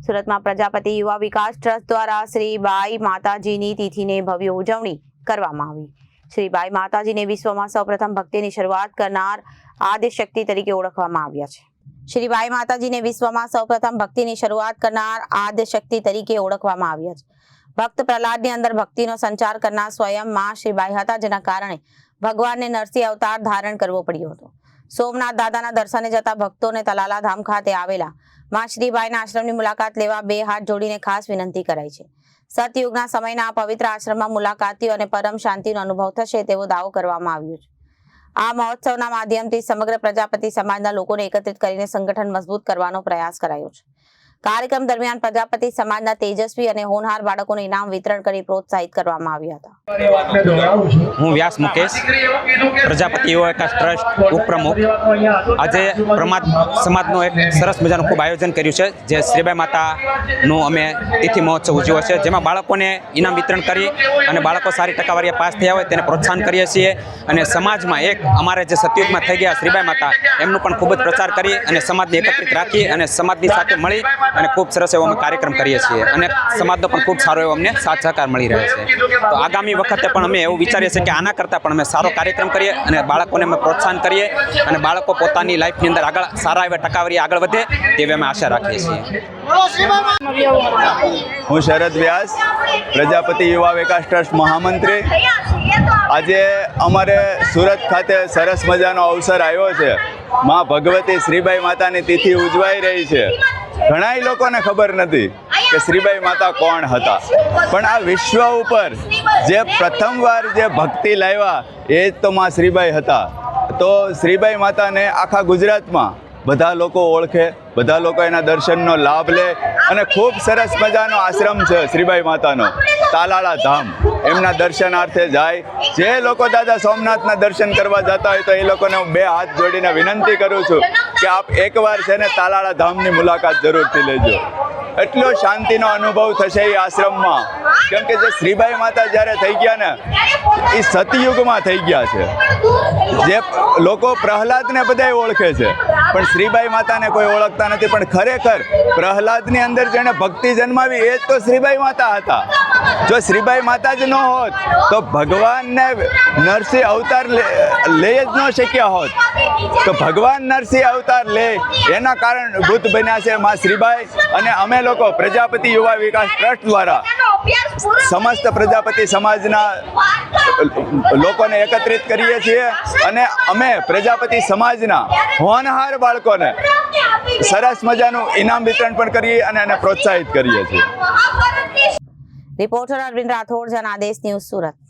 સુરતમાં પ્રજાપતિ યુવા વિકાસ ટ્રસ્ટ દ્વારા શ્રી બાઈ માતાજીની તિથિને ભવ્ય ઉજવણી કરવામાં આવી। શ્રી બાઈ માતાજીને વિશ્વમાં સૌપ્રથમ ભક્તિની શરૂઆત કરનાર આદ્યશક્તિ તરીકે ઓળખવામાં આવ્યા છે। શ્રી બાઈ માતાજીને વિશ્વમાં સૌપ્રથમ ભક્તિની શરૂઆત કરનાર આદ્યશક્તિ તરીકે ઓળખવામાં આવ્યા છે। ભક્ત પ્રહલાદની અંદર ભક્તિનો સંચાર કરનાર સ્વયં માં શ્રી બાઈ હતા, જેના કારણે ભગવાનને નરસિંહ અવતાર ધારણ કરવો પડ્યો હતો। સોમનાથ દાદાના દર્શને જતા ભક્તોને તલાલા ધામ ખાતે આવેલા માં શ્રીબાઈના આશ્રમની મુલાકાત લેવા બે હાથ જોડીને ખાસ વિનંતી કરાઈ છે। સતયુગના સમયના આ પવિત્ર આશ્રમમાં મુલાકાતીઓ અને પરમ શાંતિનો અનુભવ થશે તેવો દાવો કરવામાં આવ્યો છે। આ મહોત્સવના માધ્યમથી સમગ્ર પ્રજાપતિ સમાજના લોકોને એકત્રિત કરીને સંગઠન મજબૂત કરવાનો પ્રયાસ કરાયો છે। કાર્યક્રમ દરમિયાન પ્રજાપતિ સમાજના તેજસ્વી અને હોનહાર બાળકોને ઇનામ વિતરણ કરી પ્રોત્સાહિત કરવામાં આવ્યા હતા। હું વ્યાસ મુકેશ, પ્રજાપતિ યુવા વિકાસ ટ્રસ્ટ ઉપપ્રમુખ। આજે પ્રમાદ સમાજનું એક સરસ મજાનું ખૂબ આયોજન કર્યું છે, જે શ્રીબાઈ માતાનું અમે તિથિ મહોત્સવ ઉજવ્યો છે, જેમાં બાળકોને ઇનામ વિતરણ કરી અને બાળકો સારી ટકાવારીએ પાસ થયા હોય તેને પ્રોત્સાહન કરીએ છીએ। અને સમાજમાં એક અમારે જે સતયુગમાં થઈ ગયા શ્રીબાઈ માતા, એમનું પણ ખૂબ જ પ્રચાર કરી અને સમાજને એકત્રિત રાખી અને સમાજની સાથે મળી અને ખૂબ સરસ એવો અમે કાર્યક્રમ કરીએ છીએ અને સમાજનો પણ ખૂબ સારો એવો અમને સાથ સહકાર મળી રહે છે। તો આગામી વખતે પણ અમે એવું વિચારીએ છીએ કે આના કરતાં પણ અમે સારો કાર્યક્રમ કરીએ અને બાળકોને અમે પ્રોત્સાહન કરીએ અને બાળકો પોતાની લાઈફની અંદર આગળ સારા એવા ટકાવારી આગળ વધે તેવી અમે આશા રાખીએ છીએ। હું શરદ વ્યાસ, પ્રજાપતિ યુવા વિકાસ ટ્રસ્ટ મહામંત્રી। આજે અમારે સુરત ખાતે સરસ મજાનો અવસર આવ્યો છે। માં ભગવતી શ્રીબાઈ માતાની તિથિ ઉજવાઈ રહી છે। ઘણાય લોકોને ખબર નથી કે શ્રીબાઈ માતા કોણ હતા, પણ આ વિશ્વ ઉપર જે પ્રથમવાર જે ભક્તિ લાવ્યા એ જ તો માં શ્રીબાઈ હતા। તો શ્રીબાઈ માતાને આખા ગુજરાતમાં બધા લોકો ઓળખે, બધા લોકો એના દર્શનનો લાભ લે અને ખૂબ સરસ મજાનો આશ્રમ છે શ્રીબાઈ માતાનો, તાલાળા ધામ। એમના દર્શનાર્થે જાય જે લોકો દાદા સોમનાથના દર્શન કરવા જતા હોય તો એ લોકોને હું બે હાથ જોડીને વિનંતી કરું છું કે આપ એકવાર છે ને તાલાળા ધામની મુલાકાત જરૂરથી લેજો। એટલો શાંતિનો અનુભવ થશે એ આશ્રમમાં, કેમ કે જે શ્રીબાઈ માતા જ્યારે થઈ ગયા ને એ સતયુગમાં થઈ ગયા છે। જે લોકો પ્રહલાદને બધાય ઓળખે છે પણ શ્રીબાઈ માતાને કોઈ ઓળખતા નથી, પણ ખરેખર પ્રહલાદની અંદર જેણે ભક્તિ જન્માવી એ જ તો શ્રીબાઈ માતા હતા। જો શ્રીબાઈ માતા જ ન હોત તો ભગવાનને નરસિંહ અવતાર લઈ જ ન શક્યા હોત। તો ભગવાન નરસિંહ અવતાર લે એના કારણભૂત બન્યા છે માં શ્રીબાઈ। અને અમે લોકો પ્રજાપતિ યુવા વિકાસ ટ્રસ્ટ દ્વારા સમસ્ત પ્રજાપતિ સમાજના લોકોને એકત્રિત કરીએ છીએ અને અમે પ્રજાપતિ સમાજના હોનહાર બાળકોને સરસ મજાનું ઇનામ વિતરણ પણ કરીએ અને એને પ્રોત્સાહિત કરીએ છીએ। Reporter Arvind Rathod, Janadesh news, Surat.